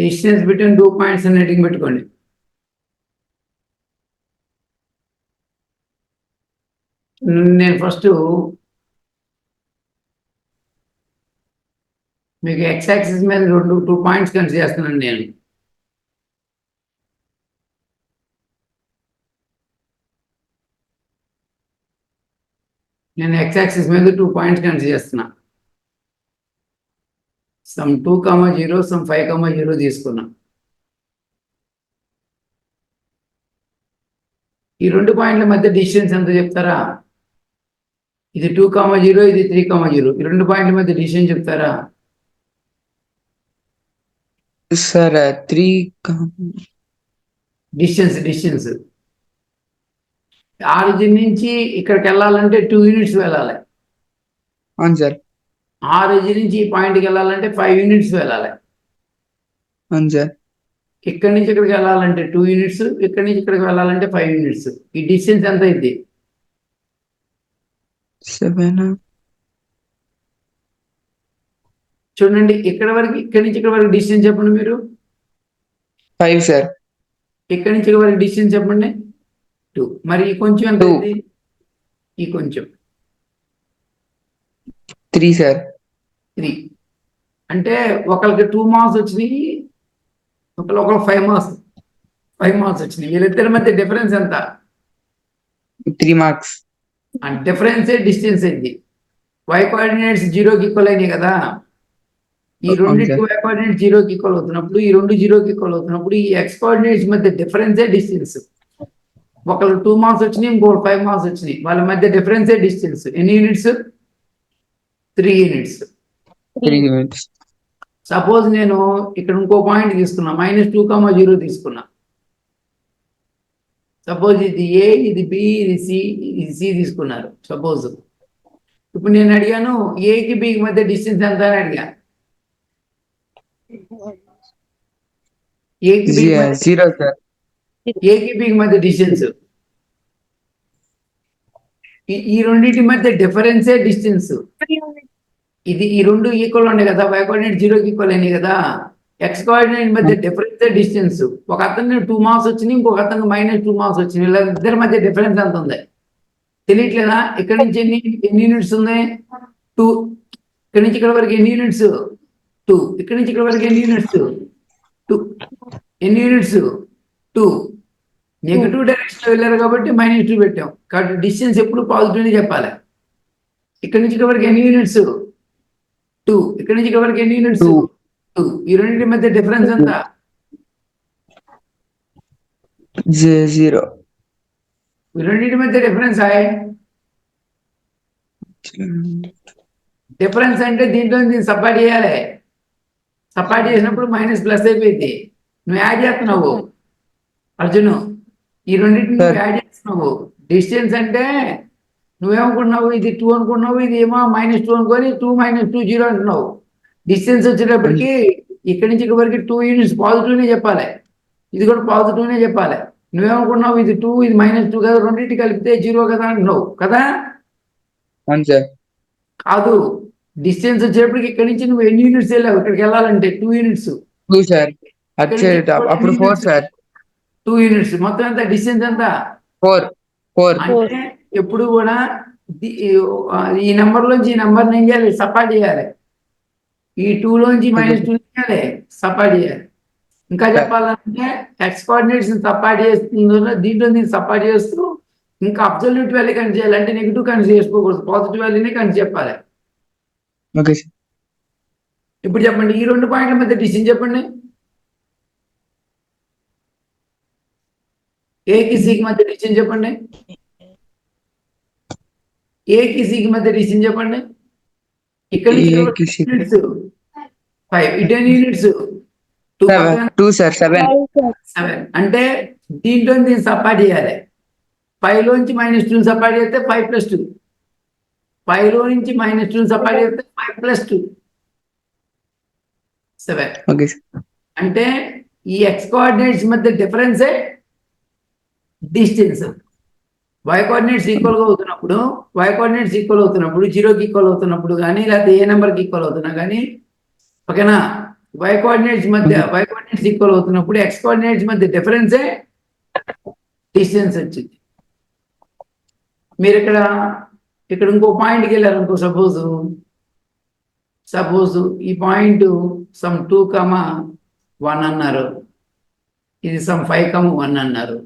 Distance between 2 points అని heading పెట్టుకోండి. నేను ఫస్ట్ మీకు ఎక్స్ యాక్సిస్ మీద 2 పాయింట్స్ కన్సిడర్ చేస్తున్నాను. నేను ఎక్స్ యాక్సిస్ మీద 2 పాయింట్స్ కన్సిడర్ చేస్తున్నా. సమ్ 2,0 సమ్ 5,0 తీసుకున్నా. ఈ 2 పాయింట్ల మధ్య డిస్టెన్స్ ఎంత చెప్తారా? ఇది 2,0, ఇది 3,0. ఈ 2 పాయింట్ల మధ్య డిస్టెన్స్ చెప్తారా? సార్ 3 డిస్టెన్స్ ఆరిజిన్ నుంచి ఇక్కడికి వెళ్ళాలంటే 2 యూనిట్స్ వెళ్ళాలి. అవును సార్. ఆరిజిన్ నుంచి ఈ పాయింట్కి వెళ్ళాలంటే 5 యూనిట్స్ వెళ్ళాలి. అవును సార్. ఇక్కడి నుంచి ఇక్కడికి వెళ్ళాలంటే 2 యూనిట్స్, ఇక్కడి నుంచి ఇక్కడికి వెళ్ళాలంటే 5 యూనిట్స్. ఈ డిస్టెన్స్ ఎంత అయింది? 7. చూడండి, ఇక్కడి నుంచి ఇక్కడ వరకు డిస్టెన్స్ చెప్పండి మీరు. 5 సార్. ఇక్కడి నుంచి ఇక్కడ వరకు డిస్టెన్స్ చెప్పండి. 2. మరి ఈ కొంచెం ఎంత అయింది? ఈ కొంచెం 3 సార్. 3. అంటే ఒకరికి 2 మార్క్స్ వచ్చినాయి, ఒకరికి 5 మార్క్స్ వచ్చినాయి. వీళ్ళిద్దరి మధ్య డిఫరెన్స్ ఎంత? 3 మార్క్స్. డిఫరెన్సే డిస్టెన్స్ అయింది. y కోఆర్డినేట్స్ 0కి ఈక్వల్ అయినాయి కదా. ఈ రెండింటి y కోఆర్డినేట్ 0కి ఈక్వల్ అవుతున్నప్పుడు, ఈ 2 0కి ఈక్వల్ అవుతున్నప్పుడు ఈ x కోఆర్డినేట్స్ మధ్య డిఫరెన్సే డిస్టెన్స్. ఒకళ్ళు 2 మార్క్స్ వచ్చినాయి, ఇంకొకరు 5 మార్క్స్ వచ్చినాయి. వాళ్ళ మధ్య డిఫరెన్సే డిస్టెన్స్. ఎన్ని యూనిట్స్? 3 యూనిట్స్. సపోజ్ నేను ఇక్కడ ఇంకో పాయింట్ తీసుకున్నా, -2,0 తీసుకున్నా. సపోజ్ ఇది ఏ, ఇది బి, ఇది సి తీసుకున్నారు సపోజ్. ఇప్పుడు నేను అడిగాను ఏకి బికి మధ్య డిస్టెన్స్ ఎంత అని అడిగా. ఏకి బికి మధ్య డిస్టెన్స్, ఈ రెండింటి మధ్య డిఫరెన్సే డిస్టెన్స్. ఇది ఈ 2 ఈక్వల్ ఉన్నాయి కదా, y కోఆర్డినేట్ 0కి ఈక్వల్ అయినాయి కదా. x కోఆర్డినేట్ మధ్య డిఫరెన్సే డిస్టెన్స్. ఒక అతను 2 మార్క్స్ వచ్చినాయి, ఇంకొక అతను -2 మార్క్స్ వచ్చినాయి. వీళ్ళిద్దరి మధ్య డిఫరెన్స్ ఎంత ఉంది తెలియట్లేదా? ఇక్కడ నుంచి ఎన్ని యూనిట్స్ ఉంది? 2. ఇక్కడ నుంచి ఇక్కడ వరకు ఎన్ని యూనిట్స్? 2. ఇక్కడ నుంచి ఇక్కడ వరకు ఎన్ని యూనిట్స్? 2. ఎన్ని యూనిట్స్? 2. నెగిటివ్ డైరెక్షన్ వెళ్ళారు కాబట్టి -2 పెట్టాం. కాబట్టి డిస్టెన్స్ ఎప్పుడు పాజిటివ్ చెప్పాలి. ఇక్కడ నుంచి ఇక్కడ వరకు ఎన్ని యూనిట్స్? 2. ఇక్కడ నుంచి ఇక్కడ వరకు ఎన్ని యూనిట్స్? 2. ఈ రెండింటి మధ్య డిఫరెన్స్ ఎంత? 0. ఈ రెండింటి మధ్య డిఫరెన్స్ డిఫరెన్స్ అంటే దీంట్లో దీన్ని సబ్ట్రాక్ట్ చేయాలి. సబ్ట్రాక్ట్ చేసినప్పుడు మైనస్ అయిపోయింది. నువ్వు యాడ్ చేస్తున్నావు అర్జును, ఈ రెండింటిని నువ్వు యాడ్ చేస్తున్నావు. డిస్టెన్స్ అంటే నువ్వేమనుకుంటున్నావు? ఇది 2 అనుకుంటున్నావు, ఇది ఏమో -2 అనుకొని 2 - 2 0 అంటున్నావు. డిస్టెన్స్ వచ్చేటప్పటికి ఇక్కడి నుంచి ఇక్కడ వరకు 2 యూనిట్స్ పాజిటివ్నే చెప్పాలి, ఇది కూడా పాజిటివ్నే చెప్పాలి. నువ్వేమనుకుంటున్నావు? ఇది 2, ఇది -2 కదా, రెండింటి కలిపితే 0 కదా అంటున్నావు కదా. కాదు, డిస్టెన్స్ వచ్చేటప్పటికి ఇక్కడి నుంచి నువ్వు ఎన్ని యూనిట్స్ వెళ్ళావు? ఇక్కడికి వెళ్ళాలంటే 2 యూనిట్స్. 2 సార్. అప్పుడు 4 సార్. 2 యూనిట్స్. మొత్తం ఎంత డిస్టెన్స్ ఎంత? 4. అంటే ఎప్పుడు కూడా ఈ నెంబర్ లోంచి ఈ నెంబర్ని ఏం చేయాలి? సబ్ట్రాక్ట్ చేయాలి. ఈ 2 లోంచి -2 చేయాలి, సబ్ట్రాక్ట్ చేయాలి. ఇంకా చెప్పాలంటే ఎక్స్ కోఆర్డినేట్స్ సబ్ట్రాక్ట్ చేస్తుందో దీంట్లో దీన్ని సబ్ట్రాక్ట్ చేస్తూ ఇంకా అబ్సల్యూట్ వాల్యూ కన్సిడర్ చేయాలి. అంటే నెగిటివ్ కన్సిడర్ చేసుకోకూడదు, పాజిటివ్ వాల్యూనే కన్సిడర్ చెప్పాలి. ఇప్పుడు చెప్పండి, ఈ 2 పాయింట్ల మధ్య డిస్టెన్స్ చెప్పండి. ఏకి సికి మధ్య డిస్టెన్స్ చెప్పండి. ఏకి సికి మధ్య డిస్టెన్స్ చెప్పండి. ఇక్కడ నుంచి యూనిట్స్ 5, ఇటు యూనిట్స్ 2 సార్. 7. అంటే దీంట్లో దీన్ని సబ్ట్రాక్ట్ చేయాలి. 5 లోంచి -2 సబ్ట్రాక్ట్ చేస్తే 5 + 2. 5 లో నుంచి -2 సబ్ట్రాక్ట్ చేస్తే 5 + 2 7. అంటే ఈ ఎక్స్ కోఆర్డినేట్స్ మధ్య డిఫరెన్సే డిస్టెన్స్. y కోఆర్డినేట్స్ ఈక్వల్ అవుతున్నప్పుడు 0కి ఈక్వల్ అవుతున్నప్పుడు కానీ, లేకపోతే ఏ నెంబర్కి ఈక్వల్ అవుతున్నా కానీ, ఓకేనా, వై కోఆర్డినేట్స్ మధ్య వై కోఆర్డినేట్స్ ఈక్వల్ అవుతున్నప్పుడు ఎక్స్ కోఆర్డినేట్స్ మధ్య డిఫరెన్సే డిస్టెన్స్ వచ్చింది. మీరు ఇక్కడ ఇంకో పాయింట్కి వెళ్ళారు అనుకో, సపోజ్ ఈ పాయింట్ సమ్ 2,1 అన్నారు, ఇది సమ్ 5,1 అన్నారు.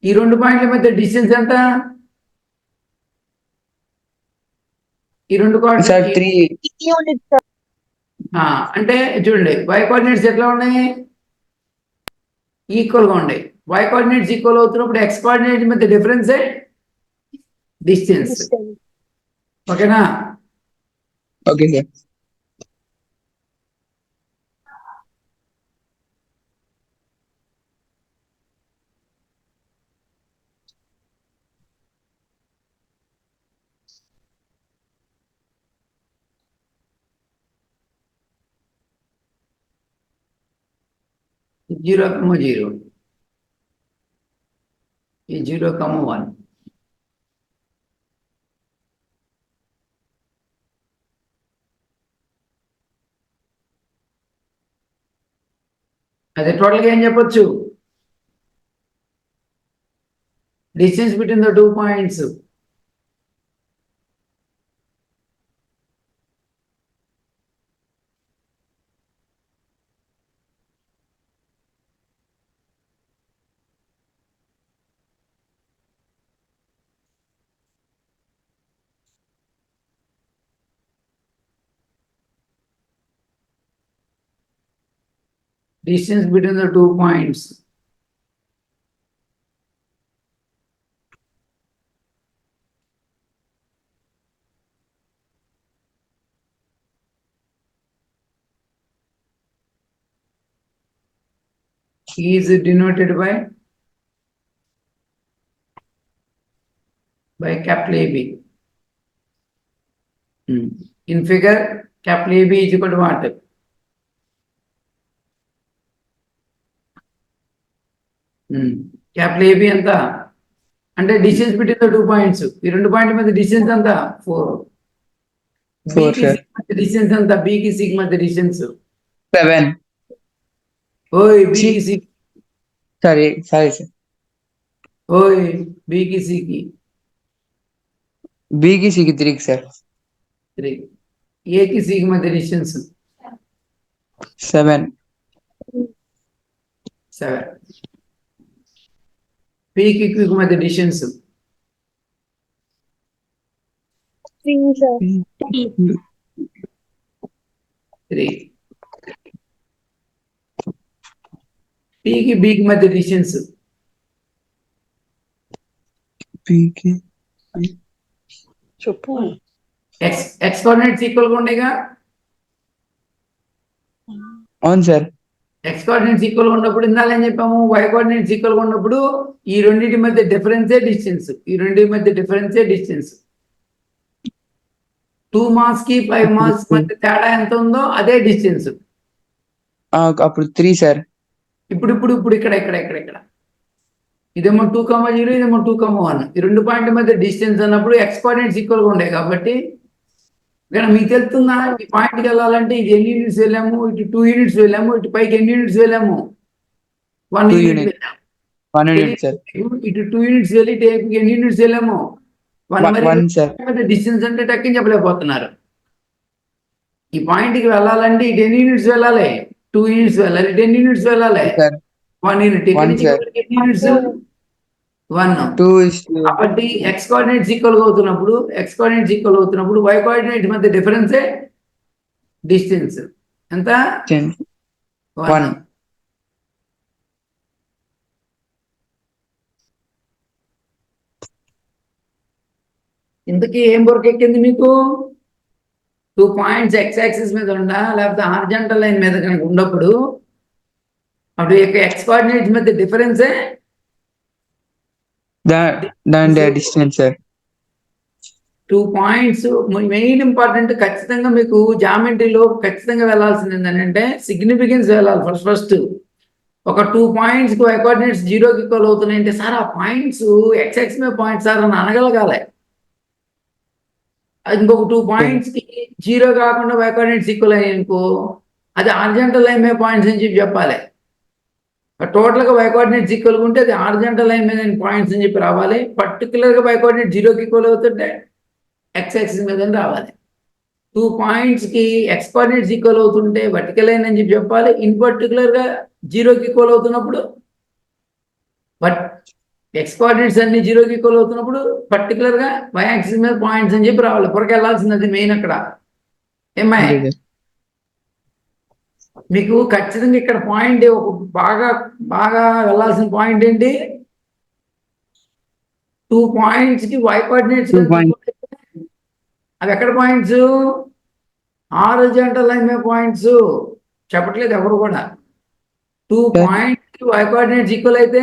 ఈ రెండు పాయింట్ల మధ్య డిస్టెన్స్ ఎంత? ఈ రెండు సార్ 3 అంటే చూడండి, వై కోఆర్డినేట్స్ ఎట్లా ఉన్నాయి? ఈక్వల్గా ఉన్నాయి. వై కోఆర్డినేట్స్ ఈక్వల్ అవుతున్నప్పుడు ఎక్స్ కోఆర్డినేట్ మధ్య డిఫరెన్సే డిస్టెన్స్. ఓకేనా? Okay sir. జీరో కమ్మ జీరో, ఈ 0,1. అదే టోటల్గా ఏం చెప్పొచ్చు? Distance between the 2 points is denoted by capital AB. In figure, capital AB is equal to what? Capital AB ఎంత అంటే డిస్టెన్స్ బిట్వీన్ ద 2 పాయింట్స్. ఈ రెండు పాయింట్ల మధ్య డిస్టెన్స్ ఎంత? 4. డిస్టెన్స్ ఎంత? B కి C కి మధ్య డిస్టెన్స్ 7. ఓయ్ B కి C. Sorry sir. ఓయ్ B కి C కి B కి C కి 3 సార్. 3. A కి C కి మధ్య డిస్టెన్స్ 7. P కి Q కి మధ్య డిస్టెన్స్ 3. P కి B కి మధ్య డిస్టెన్స్ చెప్పు. ఎక్స్ కోఆర్డినేట్స్ ఈక్వల్ గా ఉండేగా. అవును సార్. ఎక్స్ కోఆర్డినేట్స్ ఈక్వల్ గా ఉన్నప్పుడు ఇందాక ఏం చెప్పాము? వై కోఆర్డినేట్స్ ఈక్వల్ గా ఉన్నప్పుడు ఈ రెండింటి మధ్య డిఫరెన్సే డిస్టెన్స్. 2 మార్క్స్ కి 5 మార్క్స్ మధ్య తేడా ఎంత ఉందో అదే డిస్టెన్స్. అప్పుడు 3 సార్. ఇప్పుడు ఇక్కడ ఇదేమో 2,0, ఇదేమో 2,1. ఈ రెండు పాయింట్ల మధ్య డిస్టెన్స్ అన్నప్పుడు ఎక్స్ కోఆర్డినేట్స్ ఈక్వల్ గా ఉండే కాబట్టి ఇక్కడ మీకు తెలుస్తుందా? ఈ పాయింట్కి వెళ్ళాలంటే ఇది ఎన్ని యూనిట్స్ వెళ్ళాము? ఇటు 2 యూనిట్స్ వెళ్ళాము. ఇటు పైకి ఎన్ని యూనిట్స్ వెళ్ళాము? 1 యూనిట్ వెళ్ళాము. 1 యూనిట్ సార్. ఇటు 2 యూనిట్స్ వెళ్ళి టేపుకి ఎన్ని యూనిట్స్ వెళ్ళాము? 1 సార్. డిస్టెన్స్ అంటే టక్కని చెప్పలేకపోతున్నారు. ఈ పాయింట్కి వెళ్ళాలంటే ఇటు ఎన్ని యూనిట్స్ వెళ్ళాలి? 2 యూనిట్స్ వెళ్ళాలి. ఇటు ఎన్ని యూనిట్స్ వెళ్ళాలి? 1 యూనిట్. ఎన్ని యూనిట్స్? 1. కాబట్టి ఎక్స్ కోఆర్డినేట్స్ ఈక్వల్ అవుతున్నప్పుడు వై కోఆర్డినేట్ మధ్య డిఫరెన్సే డిస్టెన్స్ ఎంత? 1. ఇంతకీ ఏం వర్క్ ఎక్కింది మీకు? 2 పాయింట్స్ ఎక్స్ యాక్సిస్ మీద ఉండా లేకపోతే హారిజాంటల్ లైన్ మీద కనుక ఉన్నప్పుడు అప్పుడు ఎక్స్ కోఆర్డినేట్స్ మధ్య డిఫరెన్సే distance sir. 2 points main important. ఖచ్చితంగా మీకు జామెట్రీలో ఖచ్చితంగా వెళ్ళాల్సింది ఏంటంటే సిగ్నిఫికెన్స్ వెళ్ళాలి. ఫస్ట్ ఒక 2 పాయింట్స్ కి వై కోఆర్డినేట్స్ 0కి ఈక్వల్ అవుతున్నాయంటే సార్ ఆ పాయింట్స్ ఎక్స్ మీద పాయింట్స్ సార్ అని అనగలగాలి. ఇంకొక 2 పాయింట్స్ కి జీరో కాకుండా y కోఆర్డినేట్స్ ఈక్వల్ అయ్యాయి అనుకో, అది హారిజాంటల్ లైన్ మీద పాయింట్స్ అని చెప్పి చెప్పాలి. టోటల్ గా y కోఆర్డినేట్స్ ఈక్వల్ ఉంటే అది హారిజాంటల్ లైన్ మీద పాయింట్స్ అని చెప్పి రావాలి. పర్టికులర్ గా y కోఆర్డినేట్ జీరోకి ఈక్వల్ అవుతుంటే x యాక్సిస్ మీద రావాలి. 2 పాయింట్స్ కి x కోఆర్డినేట్స్ ఈక్వల్ అవుతుంటే వర్టికల్ లైన్ అని చెప్పి చెప్పాలి. ఇన్ పర్టికులర్ గా జీరోకి ఈక్వల్ అవుతున్నప్పుడు బట్ x కోఆర్డినేట్స్ అన్ని జీరోకి ఈక్వల్ అవుతున్నప్పుడు పర్టికులర్ గా y యాక్సిస్ మీద పాయింట్స్ అని చెప్పి రావాలి. పొరకి వెళ్ళాల్సింది అది మెయిన్ అక్కడ. ఏమై మీకు ఖచ్చితంగా ఇక్కడ పాయింట్ ఒక బాగా బాగా వెళ్ళాల్సిన పాయింట్ ఏంటి, 2 పాయింట్స్ కి y కోఆర్డినేట్స్ అవి ఎక్కడ పాయింట్స్, హారిజాంటల్ లైన్ మీద పాయింట్స్. చెప్పట్లేదు ఎవరు కూడా. 2 పాయింట్స్ కి y కోఆర్డినేట్స్ ఈక్వల్ అయితే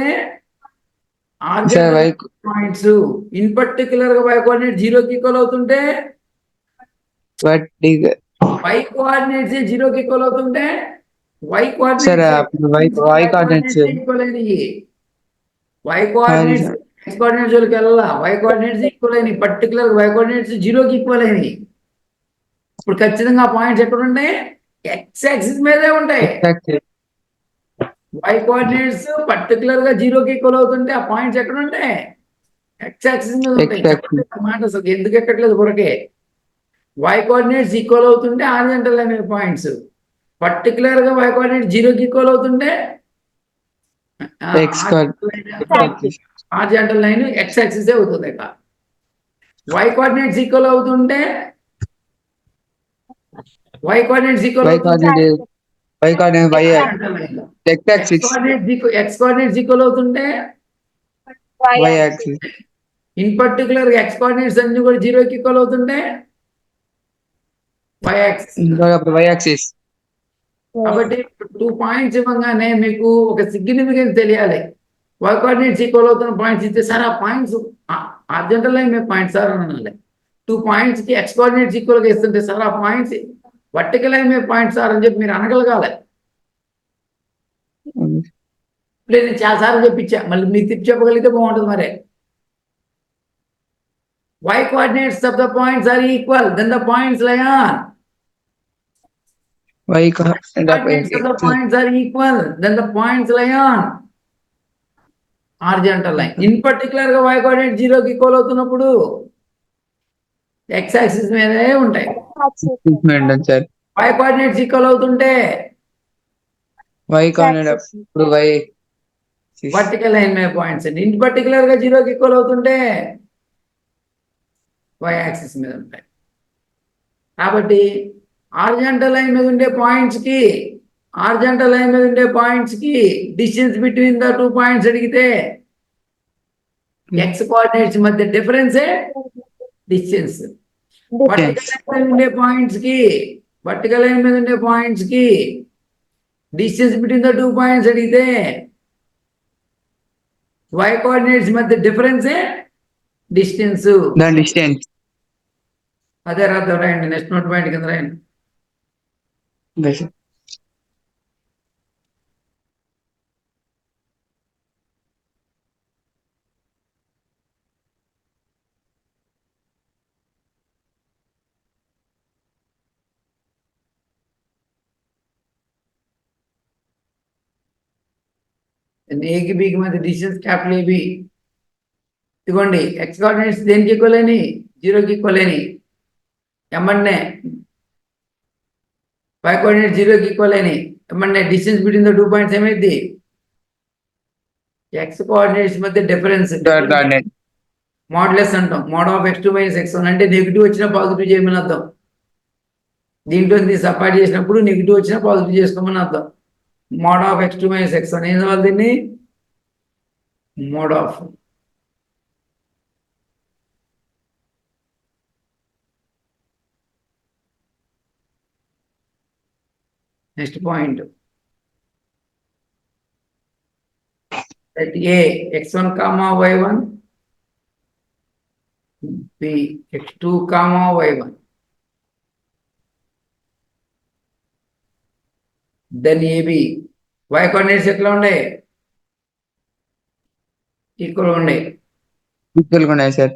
పాయింట్స్. ఇన్ పర్టికులర్ గా y కోఆర్డినేట్ జీరోకి ఈక్వల్ అవుతుంటే, y కోఆర్డినేట్స్ జీరోకి ఈక్వల్ అవుతుంటే y కోఆర్డినేట్స్ ఈక్వల్ అయినాయి. y కోఆర్డినేట్స్ x కోఆర్డినేట్స్ జోలికి వెళ్ళాలా, y కోఆర్డినేట్స్ ఈక్వల్ అయినాయి. పర్టికులర్ y కోఆర్డినేట్స్ జీరోకి ఈక్వల్ అయినాయి. ఇప్పుడు ఖచ్చితంగా ఆ పాయింట్స్ ఎక్కడ ఉంటాయి, x యాక్సిస్ మీదే ఉంటాయి. y కోఆర్డినేట్స్ పర్టికులర్ గా జీరోకి ఈక్వల్ అవుతుంటే ఆ పాయింట్స్ ఎక్కడ ఉంటాయి, x యాక్సిస్ మీద ఉంటాయి. మాట అసలు ఎందుకు ఎక్కట్లేదు కొరకే. y కోఆర్డినేట్స్ ఈక్వల్ అవుతుంటే హారిజాంటల్ లైన్ మీద పాయింట్స్. పర్టికులర్ గా y కోఆర్డినేట్ జీరోకి ఈక్వల్ అవుతుంటే హారిజాంటల్ లైన్ x యాక్సిస్ అవుతుంది. ఇక y కోఆర్డినేట్స్ ఈక్వల్ అవుతుంటే y coordinates equal x coordinates equal అవుతుంటే ఇన్ పర్టికులర్ x కోఆర్డినేట్స్ అన్ని కూడా జీరోకి ఈక్వల్ అవుతుంటే y యాక్సిస్. కాబట్టి 2 పాయింట్స్ ఇవ్వగానే మీకు ఒక సిగ్నిఫికెన్స్ తెలియాలి. y కోఆర్డినేట్స్ ఈక్వల్ అవుతున్న పాయింట్స్ ఇస్తే సార్ ఆ పాయింట్స్ హారిజాంటల్ లైన్ మీద పాయింట్స్ సార్ అని అనాలి. 2 పాయింట్స్ కి x కోఆర్డినేట్స్ ఈక్వల్ గా ఇస్తుంటే సార్ ఆ పాయింట్స్ వర్టికల్ లైన్ మీద పాయింట్స్ సార్ అని చెప్పి మీరు అనగలగాలి. ఇప్పుడు నేను చాలా సార్లు చెప్పించా, మళ్ళీ మీరు తిప్పి చెప్పగలిగితే బాగుంటుంది. మరి y coordinates of the points are equal, then the points lie on. Coordinates of the points are equal, then the points lie on horizontal line. In particular గా y coordinate 0 కి ఈక్వల్ అవుతున్నప్పుడు x యాక్సిస్ మీదే ఉంటాయి. y coordinates equal అవుతుంటే vertical line మీద points అండి. In particular గా 0 కి ఈక్వల్ అవుతుంటే y యాక్సిస్ మీద ఉంటాయి. కాబట్టి హారిజాంటల్ లైన్ మీద ఉండే పాయింట్స్ కి డిస్టెన్స్ బిట్వీన్ ద 2 పాయింట్స్ అడిగితే x కోఆర్డినేట్స్ మధ్య డిఫరెన్సే డిస్టెన్స్. వర్టికల్ లైన్ మీద ఉండే పాయింట్స్ కి డిస్టెన్స్ బిట్వీన్ ద 2 పాయింట్స్ అడిగితే y కోఆర్డినేట్స్ మధ్య డిఫరెన్సే డిస్టెన్స్. అదే రాద్దాం, రాయండి. నెక్స్ట్ నోట్ పాయింట్ కింద రాయండి. ఏకి బికి మధ్య డిస్టెన్స్ క్యాపిటల్ ఏబి. ఇదిగోండి ఎక్స్ కోఆర్డినేట్స్ దేనికి ఈక్వల్ అయినాయి, 0కి ఈక్వల్ అయినాయి. ఎమ్మన్నే y కోఆర్డినేట్ 0కి ఈక్వల్ అయినాయి. ఎమ్మన్నే డిస్టెన్స్ బిట్వీన్ ద 2 పాయింట్స్ ఏమైంది, x కోఆర్డినేట్స్ మధ్య డిఫరెన్స్ మోడ్లెస్ అంటాం. మోడ్ ఆఫ్ x2 - x1 అంటే నెగిటివ్ వచ్చినా పాజిటివ్ చేయమని అర్థం. దీంట్లో సపరేట్ చేసినప్పుడు నెగిటివ్ వచ్చినా పాజిటివ్ చేసుకోమని అర్థం. మోడ్ ఆఫ్ x2 - x1 ఏం చదవాలి దీన్ని, mod of. Next point a x1, y1, b x2, y1. Then A B y coordinates ఎట్లా ఉండే, ఈక్వల్ ఉండే. సార్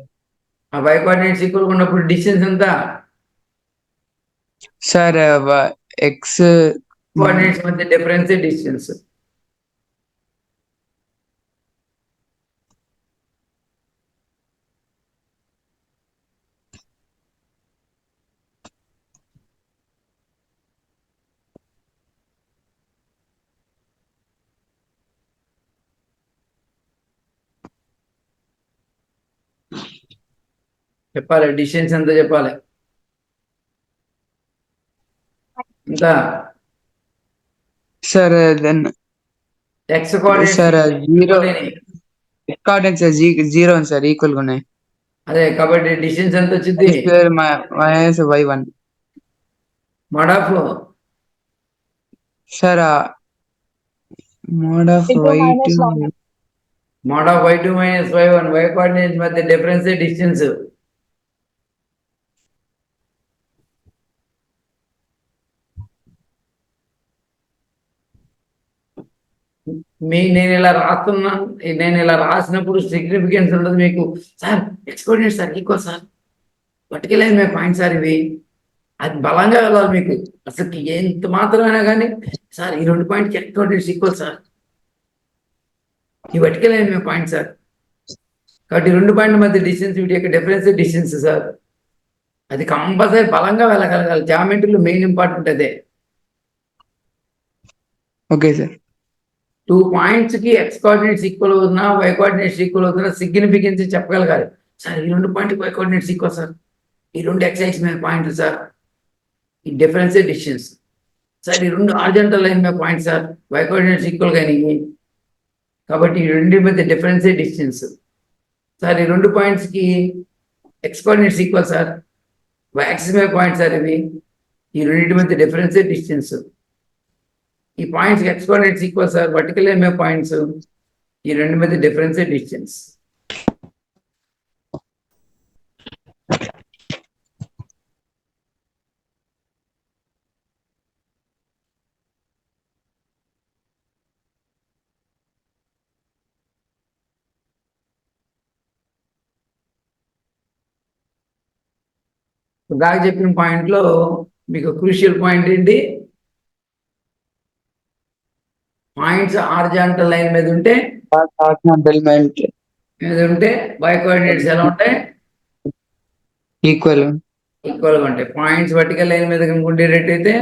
ఆ y కోఆర్డినేట్స్ ఈక్వల్ ఉన్నప్పుడు డిస్టెన్స్ ఎంత, సార్ ఎక్స్ కోఆర్డినేట్స్ మధ్య డిఫరెన్స్ డిస్టెన్స్. చెప్పాలి డిస్టెన్స్ ఎంత చెప్పాలి. ఎంత sir then x coordinates sir zero coordinates zero sir equal గా ఉన్నాయి. అదే కాబట్టి డిస్టెన్స్ ఎంత వచ్చింది. Square minus y1 mod of sir mod of Into y2 minus one. Mode of y2 minus y1 y coordinates మధ్య డిఫరెన్స్ డిస్టెన్స్. నేను ఇలా రాస్తున్నా, నేను ఇలా రాసినప్పుడు సిగ్నిఫికెన్స్ ఉండదు మీకు. Sir x coordinate sir equal sir, పట్టుకెళ్ళేది మేము పాయింట్ సార్ ఇవి. అది బలంగా వెళ్ళాలి మీకు. అసలు ఎంత మాత్రమైనా కానీ సార్ ఈ 2 పాయింట్కి ఎక్స్ కోఆర్డినేట్స్ ఈక్వల్ సార్, ఈ పట్టుకెళ్ళేది మేము పాయింట్ సార్. కాబట్టి 2 పాయింట్ల మధ్య డిస్టెన్స్, వీటి యొక్క డిఫరెన్స్ డిస్టెన్స్ సార్. అది కంపల్సరీ బలంగా వెళ్ళగలగాలి. జామెట్రీలో మెయిన్ ఇంపార్టెంట్ అదే. Okay sir. 2 పాయింట్స్ కి ఎక్స్ కోఆర్డినేట్స్ ఈక్వల్ అవుతున్నా వై కోఆర్డినేట్స్ ఈక్వల్ అవుతున్నా సిగ్నిఫికెన్స్ చెప్పగలగాలి. సార్ ఈ 2 పాయింట్కి వై కోఆర్డినేట్స్ ఈక్వల్ సార్, ఈ 2 ఎక్స్ యాక్సిస్ మీద పాయింట్లు సార్, ఈ డిఫరెన్స్ డిస్టెన్స్ సార్. ఈ 2 హారిజాంటల్ లైన్ మీద point sir, y coordinates equal గా అయినాయి కాబట్టి ఈ 2 మధ్య డిఫరెన్స్ డిస్టెన్స్ సార్. ఈ 2 పాయింట్స్ కి x coordinates equal sir, y axis మీద పాయింట్ సార్ ఇవి. ఈ 2 మధ్య డిఫరెన్స్ డిస్టెన్స్. ఈ points x coordinates equal sir, vertical line మీద పాయింట్స్, ఈ 2 మధ్య డిఫరెన్స్ డిస్టెన్స్. దాకా చెప్పిన పాయింట్లో మీకు క్రూషియల్ పాయింట్ ఏంటి? పాయింట్స్ హారిజాంటల్ లైన్ మీద ఉంటే వై కోఆర్డినేట్స్ ఎలా ఉంటాయి? ఈక్వల్ ఈక్వల్ గా ఉంటాయి. పాయింట్స్ వర్టికల్ లైన్ మీద కనుక ఉండేటట్టయితే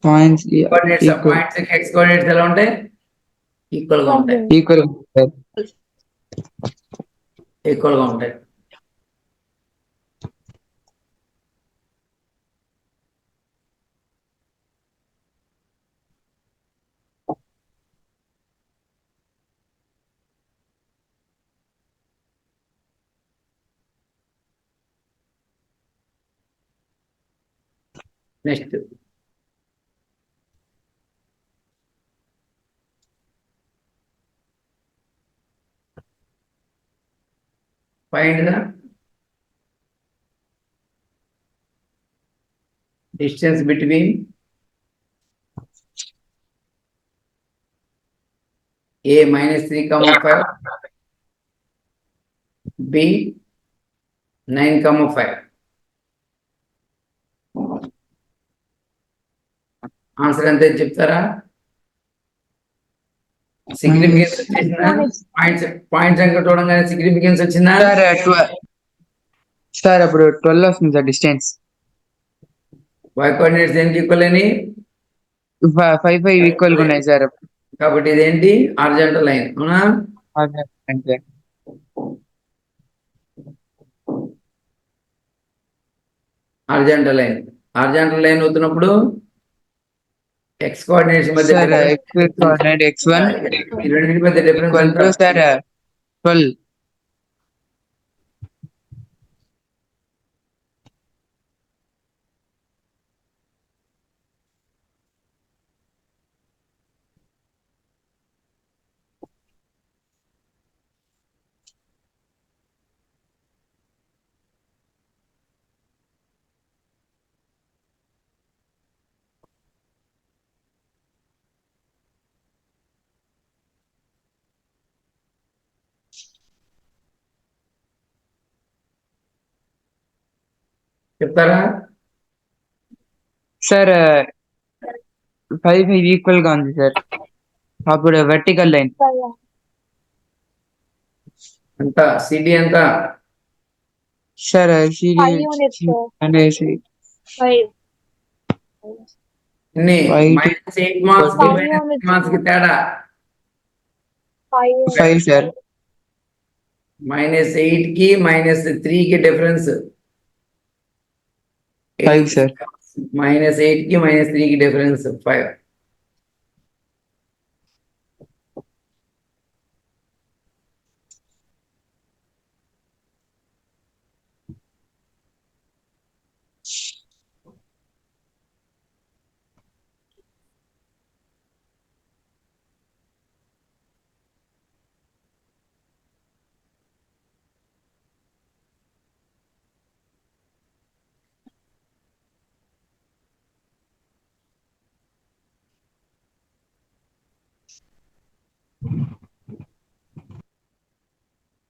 పాయింట్స్ పాయింట్స్ ఎక్స్ కోఆర్డినేట్స్ ఎలా ఉంటాయి? ఈక్వల్ గా ఉంటాయి. ఈక్వల్ గా ఉంటాయి. Next find the distance between a minus 3 comma 5, b 9 comma 5. Answer ఎంత చెప్తారా? సిగ్నిఫికెన్స్ వచ్చిందా? పాయింట్స్ అంక చూడంగానే సిగ్నిఫికెన్స్ వచ్చిందా? సార్ అప్పుడు 12 వస్తుంది సార్ డిస్టెన్స్. వై కోఆర్డినేట్స్ దేనికి ఈక్వల్ అని? 5 ఈక్వల్ గా ఉన్నాయి సార్. కాబట్టి ఇదేంటి? Horizontal line. అవునా? Horizontal line. హారిజాంటల్ లైన్ అవుతున్నప్పుడు ఎక్స్ కోఆర్డినేట్స్ మధ్య x1 ఈ రెండింటి మధ్య డిఫరెన్స్ సార్ 12. చెప్తారా? సార్ 5 ఈక్వల్ గా ఉంది సార్. అప్పుడు వర్టికల్ లైన్. ఎంత సిడి ఎంత? Sir Five units, sir. అనేసి 5. ఎన్ని? Five to- -8 మార్క్స్ కి Five -3 units. మార్క్స్ కి తేడా. 5 units. 5 సార్. -8 కి -3 కి డిఫరెన్స్. 5 సార్. -8 కి -3 కి difference 5.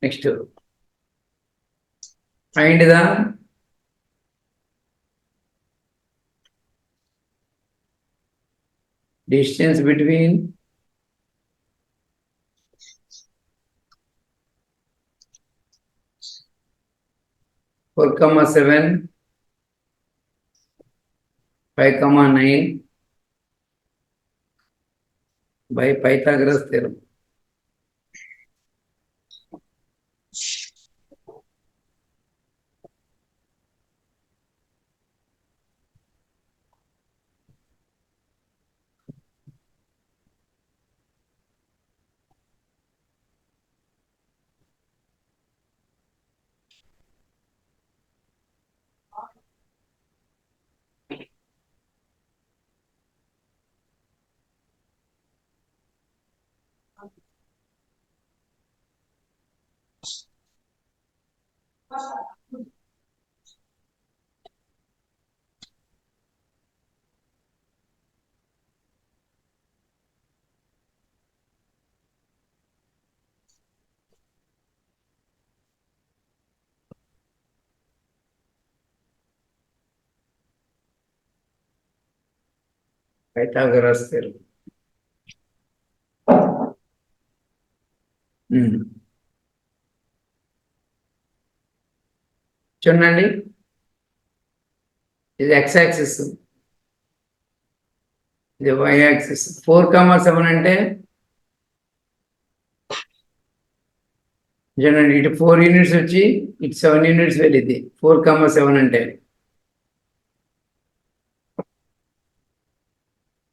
Next find the distance between four comma 7, 5 comma 9 by Pythagoras theorem. Pythagoras theorem. చూడండి, ఇది x యాక్సిస్, ఇది y యాక్సిస్. 4,7 అంటే చూడండి, ఇటు 4 యూనిట్స్ వచ్చి ఇటు 7 యూనిట్స్ వెళ్ళింది. 4,7 అంటే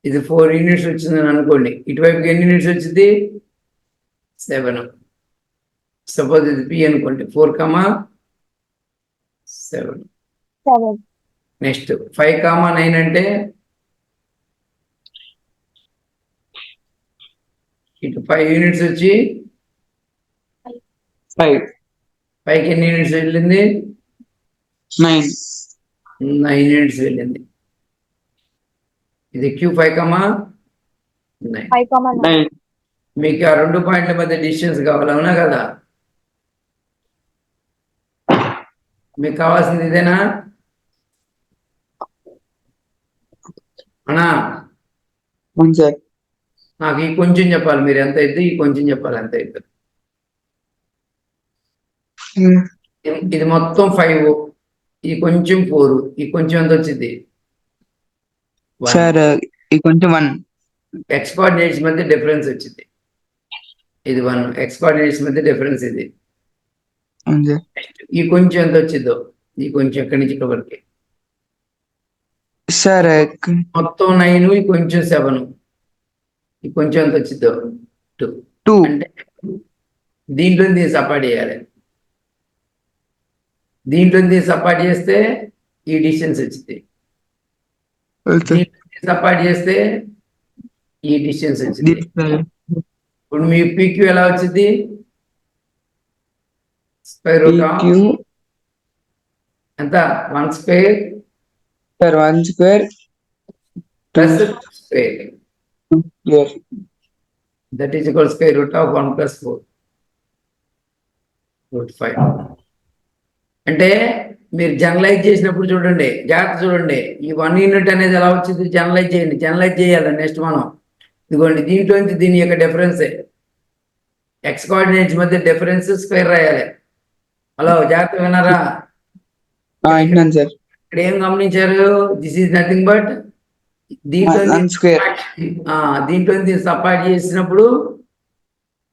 ఇది 4 యూనిట్స్ వచ్చిందని అనుకోండి. ఇటువైపుకి ఎన్ని యూనిట్స్ వచ్చింది? 7. సపోజ్ ఇది పి అనుకోండి, 4,7. 7. నెక్స్ట్ 5,9 అంటే ఇటు 5 యూనిట్స్ వచ్చి 5 పైకి ఎన్ని యూనిట్స్ వెళ్ళింది? 9 9 యూనిట్స్ వెళ్ళింది. ఇది Q 5,9. 5,9.9 మీకు ఆ 2 పాయింట్ల మధ్య డిస్టెన్స్ కావాలి, అవునా కదా? మీకు కావాల్సింది ఇదేనా అన్నా? అవును సార్. నాకు ఈ కొంచెం చెప్పాలి, మీరు ఎంత అయితే ఈ కొంచెం చెప్పాలి, ఎంత అయితే. ఇది మొత్తం 5, ఈ కొంచెం 4, ఈ కొంచెం ఎంత వచ్చింది? సార్ ఈ కొంచెం 1. ఎక్స్ కోఆర్డినేట్స్ మధ్య డిఫరెన్స్ వచ్చింది. ఇది 1. ఎక్స్ కోఆర్డినేట్స్ మధ్య డిఫరెన్స్ ఇది. అవును సార్. ఈ కొంచెం ఎంత వచ్చిందో, ఈ కొంచెం ఎక్కడి నుంచి ఇక్కడ వరకు సార్ మొత్తం 9, ఈ కొంచెం 7, ఈ కొంచెం ఎంత వచ్చిందో 2. 2. అంటే దీంట్లో దీన్ని సపాట్ చేయాలి. దీంట్లో దీన్ని సపాట్ చేస్తే ఈ డిస్టెన్స్ వచ్చింది. సపాట్ చేస్తే ఈ డిస్టెన్స్ వచ్చింది. ఇప్పుడు మీ పీక్యూ ఎలా వచ్చింది? స్క్వేర్ రూట్ ఆఫ్ ఎంత? 1 square sir 1 square plus square, yes. that is equal square root of 1 plus 4 root 5. అంటే మీరు జనరలైజ్ చేసినప్పుడు చూడండి, జాగ్రత్త చూడండి. ఈ 1 యూనిట్ అనేది ఎలా వచ్చింది, జనరలైజ్ చేయండి. జనరలైజ్ చేయాలి నెక్స్ట్ మనం. ఇదిగోండి, దీంట్లో నుంచి దీని యొక్క డిఫరెన్సే. ఎక్స్ కోఆర్డినేట్స్ మధ్య డిఫరెన్స్ స్క్వేర్ రాయాలి. హలో, జాగ్రత్త విన్నారా? విన్నాను సార్. ఇక్కడ ఏం గమనించారు? దిస్ ఈజ్ నథింగ్ బట్ దీంట్లో One square. దీంట్లో దీన్ని సపాట్ చేసినప్పుడు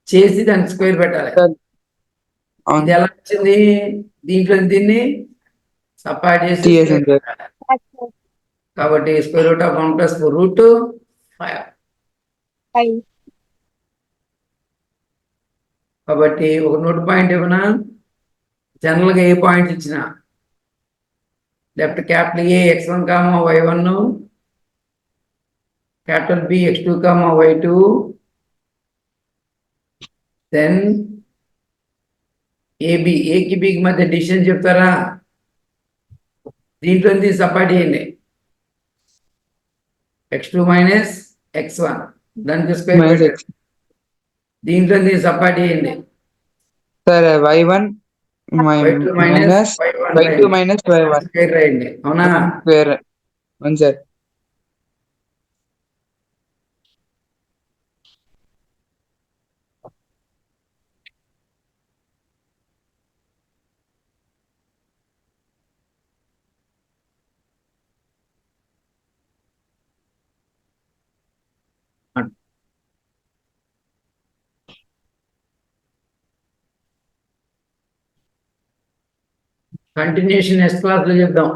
చేసి దానికి స్క్వేర్ పెట్టాలి. అవును ఇది ఎలా వచ్చింది? దీంట్లో దీన్ని సపాట్ చేసి చేసాను సార్. కాబట్టి స్క్వేర్ రూట్ ఆఫ్ 1 + 4√5. 5. కాబట్టి ఒక నోట్ పాయింట్ ఏమైనా జనరల్ గా ఏ పాయింట్ ఇచ్చిన left capital A x1, y1, capital B x2, y2, then A B, ఏకి బికి మధ్య డిస్టెన్స్ చెప్తారా? దీంట్లో సపాట్ చేయండి. x2 - x1 దానికి స్క్వేర్ Minus పెట్టండి. దీంట్లో సపాట్ చేయండి. Sir y1 y2 - minus y1 y2 minus y1 square రాయండి. అవునా? స్క్వేర్. అవును సార్. కంటిన్యూషన్ నెక్స్ట్ క్లాస్ లో చెప్దాం.